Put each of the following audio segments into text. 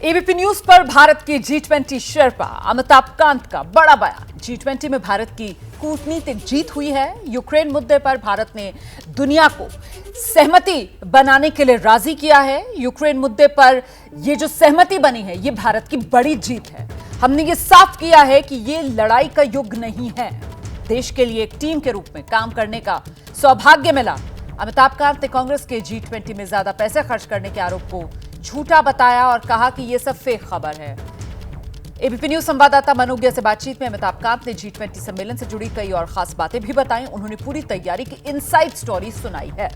ABP news पर भारत के G20 Sherpa Amitabh Kant का बड़ा बयान। G20 में भारत की कूटनीतिक जीत हुई है। यूक्रेन मुद्दे पर भारत ने दुनिया को सहमति बनाने के लिए राजी किया है। यूक्रेन मुद्दे पर ये जो सहमति बनी है, ये भारत की बड़ी जीत है। हमने ये साफ किया है कि ये लड़ाई का युग नहीं है। देश के लिए एक टीम के रूप में काम करने का सौभाग्य मिला। अमिताभ कांत ने कांग्रेस के G20 में ज्यादा पैसे खर्च करने के आरोप को झूठा बताया और कहा कि यह सब फेक खबर है। एबीपी न्यूज संवाददाता मनोज्ञ से बातचीत में अमिताभ कांत ने G20 सम्मेलन से जुड़ी कई और खास बातें भी बताई। उन्होंने पूरी तैयारी की इनसाइड स्टोरी सुनाई है।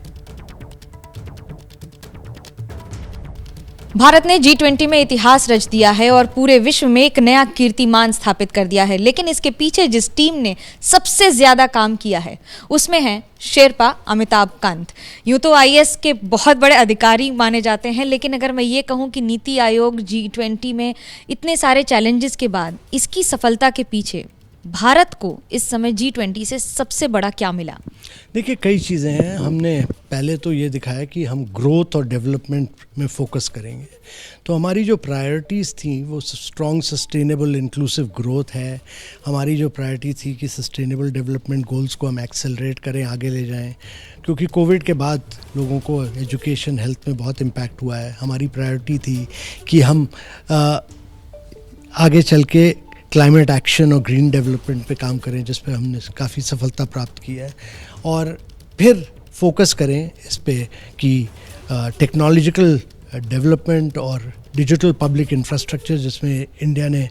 भारत ने G20 में इतिहास रच दिया है और पूरे विश्व में एक नया कीर्तिमान स्थापित कर दिया है। लेकिन इसके पीछे जिस टीम ने सबसे ज्यादा काम किया है उसमें है शेरपा अमिताभ कांत। यूं तो आईएएस के बहुत बड़े अधिकारी माने जाते हैं, लेकिन अगर मैं ये कहूं कि नीति आयोग G20 में इतने सारे चैलेंजेस के बाद इसकी सफलता के पीछे भारत को इस समय G20 से सबसे बड़ा क्या मिला? देखिए, कई चीज़ें हैं। हमने पहले तो ये दिखाया कि हम ग्रोथ और डेवलपमेंट में फोकस करेंगे। तो हमारी जो प्रायोरिटीज़ थी वो स्ट्रॉन्ग सस्टेनेबल इंक्लूसिव ग्रोथ है। हमारी जो प्रायोरिटी थी कि सस्टेनेबल डेवलपमेंट गोल्स को हम एक्सेलरेट करें, आगे ले जाएं, क्योंकि कोविड के बाद लोगों को एजुकेशन हेल्थ में बहुत इम्पैक्ट हुआ है। हमारी प्रायोरिटी थी कि हम आगे चल के क्लाइमेट एक्शन और ग्रीन डेवलपमेंट पे काम करें, जिस पे हमने काफ़ी सफलता प्राप्त की है। और फिर फोकस करें इस पे कि टेक्नोलॉजिकल डेवलपमेंट और डिजिटल पब्लिक इंफ्रास्ट्रक्चर, जिसमें इंडिया ने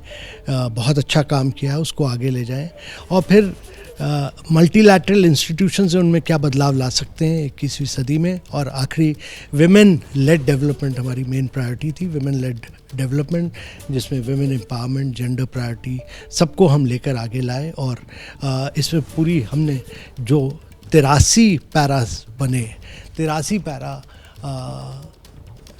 बहुत अच्छा काम किया है, उसको आगे ले जाएं। और फिर मल्टीलैटरल इंस्टीट्यूशन से उनमें क्या बदलाव ला सकते हैं 21वीं सदी में। और आखिरी विमेन लेड डेवलपमेंट हमारी मेन प्रायोरिटी थी। विमेन लेड डेवलपमेंट, जिसमें विमेन एम्पावरमेंट, जेंडर प्रायोरिटी, सबको हम लेकर आगे लाए। और इसमें पूरी हमने जो 83 पैरास बने, 83 पैरा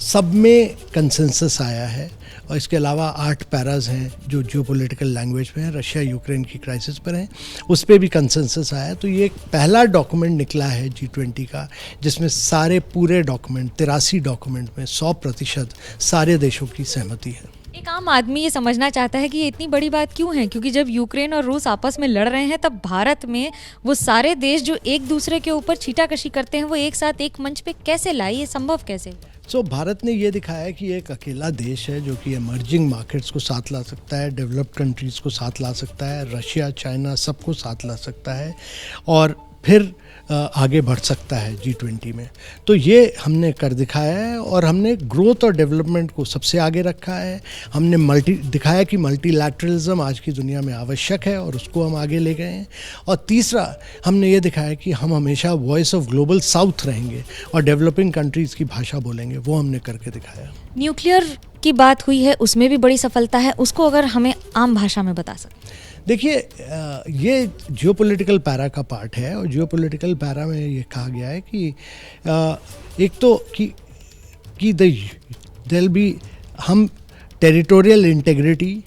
सब में कंसेंसस आया है। और इसके अलावा 8 पैराज हैं जो जियोपॉलिटिकल लैंग्वेज में हैं, रशिया यूक्रेन की क्राइसिस पर हैं, उस पर भी कंसेंसस आया है। तो ये एक पहला डॉक्यूमेंट निकला है G20 का, जिसमें सारे पूरे डॉक्यूमेंट 83 डॉक्यूमेंट में 100% सारे देशों की सहमति है। एक आम आदमी ये समझना चाहता है कि ये इतनी बड़ी बात क्यों है, क्योंकि जब यूक्रेन और रूस आपस में लड़ रहे हैं तब भारत में वो सारे देश जो एक दूसरे के ऊपर छीटाकशी करते हैं वो एक साथ एक मंच पे कैसे लाए? ये संभव कैसे? भारत ने ये दिखाया कि एक अकेला देश है जो कि इमर्जिंग मार्केट्स को साथ ला सकता है, डेवलप्ड कंट्रीज़ को साथ ला सकता है, रशिया, चाइना सबको साथ ला सकता है और फिर आगे बढ़ सकता है G20 में। तो ये हमने कर दिखाया है और हमने ग्रोथ और डेवलपमेंट को सबसे आगे रखा है। हमने दिखाया कि मल्टीलैटरलिज्म आज की दुनिया में आवश्यक है और उसको हम आगे ले गए हैं। और तीसरा, हमने ये दिखाया कि हम हमेशा वॉइस ऑफ ग्लोबल साउथ रहेंगे और डेवलपिंग कंट्रीज़ की भाषा बोलेंगे, वो हमने करके दिखाया। न्यूक्लियर की बात हुई है, उसमें भी बड़ी सफलता है, उसको अगर हमें आम भाषा में बता सकते? देखिए, ये जियोपॉलिटिकल पैरा का पार्ट है और जियोपॉलिटिकल पैरा में ये कहा गया है कि एक तो कि देयर बी हम टेरिटोरियल इंटेग्रिटी,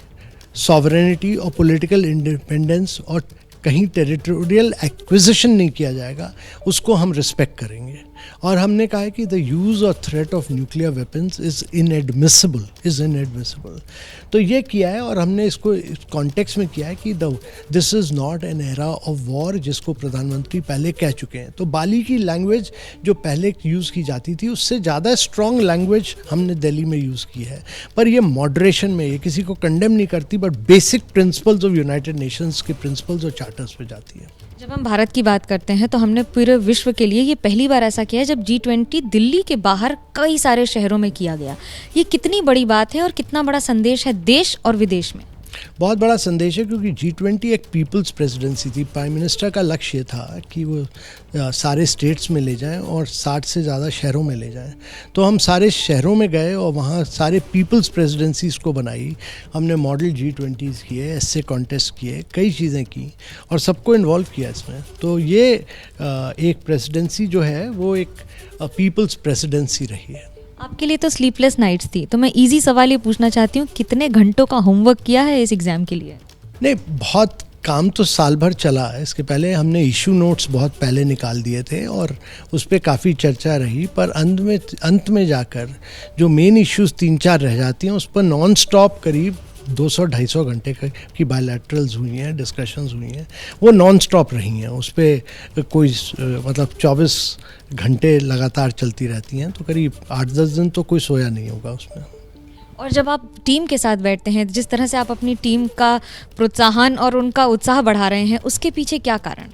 सॉवरेनिटी और पॉलिटिकल इंडिपेंडेंस, और कहीं टेरिटोरियल एक्विजिशन नहीं किया जाएगा, उसको हम रिस्पेक्ट करेंगे। और हमने कहा है कि द यूज़ और threat of nuclear weapons is inadmissible. तो ये किया है और हमने इसको इस कॉन्टेक्स्ट में किया है कि this is not an era of war, जिसको प्रधानमंत्री पहले कह चुके हैं। तो बाली की लैंग्वेज जो पहले यूज़ की जाती थी उससे ज़्यादा स्ट्रॉन्ग लैंग्वेज हमने दिल्ली में यूज़ की है। पर ये मॉडरेशन में, ये किसी को कंडेम नहीं करती, but basic principles of United Nations के प्रिंसिपल्स और चार्टर्स पे जाती है। जब हम भारत की बात करते हैं तो हमने पूरे विश्व के लिए ये पहली बार ऐसा किया है जब G20 दिल्ली के बाहर कई सारे शहरों में किया गया। ये कितनी बड़ी बात है और कितना बड़ा संदेश है देश और विदेश में? बहुत बड़ा संदेश है, क्योंकि G20 एक पीपल्स प्रेसिडेंसी थी। प्राइम मिनिस्टर का लक्ष्य था कि वो सारे स्टेट्स में ले जाएं और 60 से ज़्यादा शहरों में ले जाएं। तो हम सारे शहरों में गए और वहाँ सारे पीपल्स प्रेसिडेंसीज़ को बनाई। हमने मॉडल G20s किए, ऐसे कॉन्टेस्ट किए, कई चीज़ें की और सबको इन्वॉल्व किया इसमें। तो ये एक प्रेसिडेंसी जो है वो एक पीपल्स प्रेसिडेंसी रही है। आपके लिए तो स्लीपलेस नाइट्स थी, तो मैं इजी सवाल ये पूछना चाहती हूँ, कितने घंटों का होमवर्क किया है इस एग्ज़ाम के लिए? नहीं, बहुत काम तो साल भर चला। इसके पहले हमने इशू नोट्स बहुत पहले निकाल दिए थे और उस पर काफ़ी चर्चा रही, पर अंत में जाकर जो मेन इश्यूज 3-4 रह जाती हैं उस पर नॉन स्टॉप करीब 200-250 घंटे की बायलैटरल्स हुई हैं, डिस्कशंस हुई हैं, वो नॉन स्टॉप रही हैं। उस पर कोई मतलब 24 घंटे लगातार चलती रहती हैं, तो करीब 8-10 दिन तो कोई सोया नहीं होगा उसमें। और जब आप टीम के साथ बैठते हैं, जिस तरह से आप अपनी टीम का प्रोत्साहन और उनका उत्साह बढ़ा रहे हैं, उसके पीछे क्या कारण?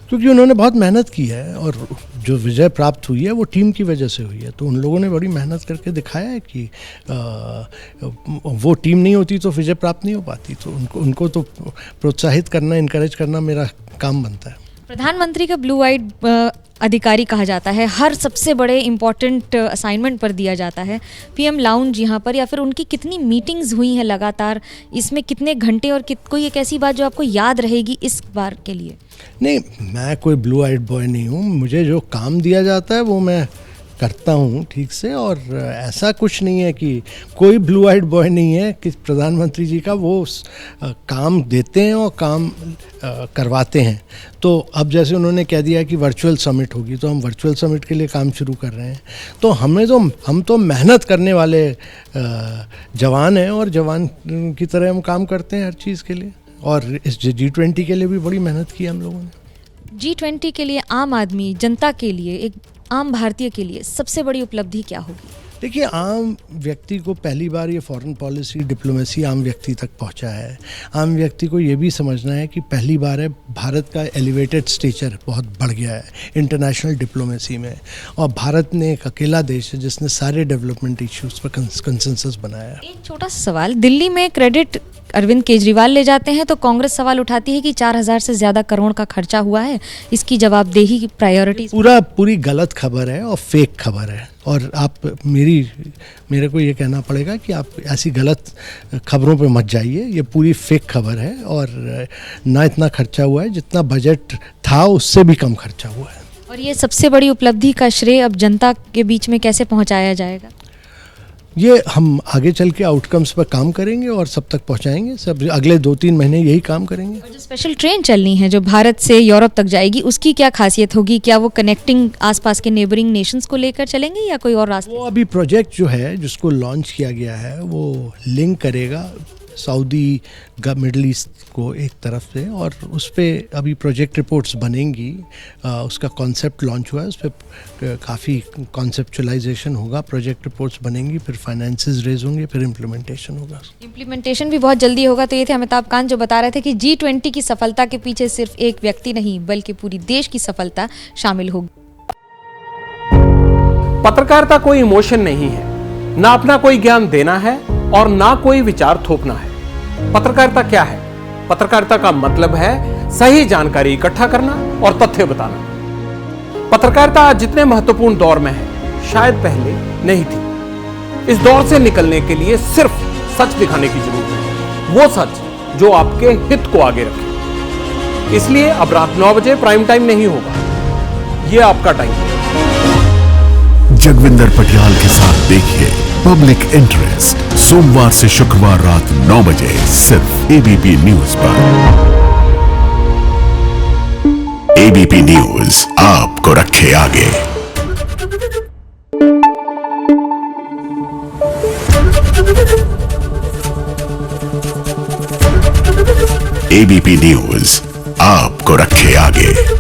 क्योंकि उन्होंने बहुत मेहनत की है और जो विजय प्राप्त हुई है वो टीम की वजह से हुई है। तो उन लोगों ने बड़ी मेहनत करके दिखाया है कि वो टीम नहीं होती तो विजय प्राप्त नहीं हो पाती। तो उनको तो प्रोत्साहित करना, इनकरेज करना मेरा काम बनता है। प्रधानमंत्री का ब्लू आइड अधिकारी कहा जाता है, हर सबसे बड़े इम्पॉर्टेंट असाइनमेंट पर दिया जाता है। पीएम लाउंज यहाँ पर, या फिर उनकी कितनी मीटिंग्स हुई हैं लगातार, इसमें कितने घंटे, और कोई एक ऐसी बात जो आपको याद रहेगी इस बार के लिए? नहीं, मैं कोई ब्लू आइड बॉय नहीं हूँ। मुझे जो काम दिया जाता है वो मैं करता हूँ ठीक से, और ऐसा कुछ नहीं है कि कोई ब्लू आइड बॉय नहीं है कि प्रधानमंत्री जी का वो काम देते हैं और काम करवाते हैं। तो अब जैसे उन्होंने कह दिया कि वर्चुअल समिट होगी, तो हम वर्चुअल समिट के लिए काम शुरू कर रहे हैं। तो हम तो मेहनत करने वाले जवान हैं और जवान की तरह हम काम करते हैं हर चीज़ के लिए। और इस G20 के लिए भी बड़ी मेहनत की हम लोगों ने। G20 के लिए आम आदमी, जनता के लिए, एक आम भारतीय के लिए सबसे बड़ी उपलब्धि क्या होगी? देखिए, आम व्यक्ति को पहली बार ये फॉरेन पॉलिसी, डिप्लोमेसी आम व्यक्ति तक पहुंचा है। आम व्यक्ति को ये भी समझना है कि पहली बार है भारत का एलिवेटेड स्टेचर बहुत बढ़ गया है इंटरनेशनल डिप्लोमेसी में, और भारत ने एक अकेला देश है जिसने सारे डेवलपमेंट इश्यूज पर कंसेंसस बनाया है। एक छोटा सा सवाल, दिल्ली में क्रेडिट अरविंद केजरीवाल ले जाते हैं तो कांग्रेस सवाल उठाती है कि 4000 से ज़्यादा करोड़ का खर्चा हुआ है, इसकी जवाबदेही की प्रायोरिटी। पूरी गलत खबर है और फेक खबर है। और आप मेरे को ये कहना पड़ेगा कि आप ऐसी गलत खबरों पे मत जाइए। ये पूरी फेक खबर है और ना इतना खर्चा हुआ है, जितना बजट था उससे भी कम खर्चा हुआ है। और ये सबसे बड़ी उपलब्धि का श्रेय अब जनता के बीच में कैसे पहुंचाया जाएगा? ये हम आगे चल के आउटकम्स पर काम करेंगे और सब तक पहुंचाएंगे। सब अगले 2-3 महीने यही काम करेंगे। और जो स्पेशल ट्रेन चलनी है जो भारत से यूरोप तक जाएगी, उसकी क्या खासियत होगी? क्या वो कनेक्टिंग आसपास के नेबरिंग नेशंस को लेकर चलेंगे या कोई और रास्ता? वो अभी प्रोजेक्ट जो है जिसको लॉन्च किया गया है वो लिंक करेगा सऊदी मिडल ईस्ट को एक तरफ से, और उस पर अभी प्रोजेक्ट रिपोर्ट्स बनेंगी। उसका कॉन्सेप्ट लॉन्च हुआ है, उस पर काफ़ी कॉन्सेप्चुलाइजेशन होगा, प्रोजेक्ट रिपोर्ट्स बनेंगी, फिर फाइनेंसेस रेज होंगे, फिर इम्प्लीमेंटेशन होगा। इम्प्लीमेंटेशन भी बहुत जल्दी होगा। तो ये थे अमिताभ कांत जो बता रहे थे कि G20 की सफलता के पीछे सिर्फ एक व्यक्ति नहीं बल्कि पूरी देश की सफलता शामिल होगी। पत्रकारिता कोई इमोशन नहीं है, ना अपना कोई ज्ञान देना है और ना कोई विचार थोपना है। पत्रकारिता क्या है? पत्रकारिता का मतलब है सही जानकारी इकट्ठा करना और तथ्य बताना। पत्रकारिता आज जितने महत्वपूर्ण दौर में है, शायद पहले नहीं थी। इस दौर से निकलने के लिए सिर्फ सच दिखाने की जरूरत है, वो सच जो आपके हित को आगे रखे। इसलिए अब रात 9 बजे प्राइम टाइम नहीं होगा, ये आपका टाइम है। जगविंदर पटियाल के साथ देखिए पब्लिक इंटरेस्ट, सोमवार से शुक्रवार रात 9 बजे सिर्फ एबीपी न्यूज पर। एबीपी न्यूज आपको रखे आगे। एबीपी न्यूज आपको रखे आगे।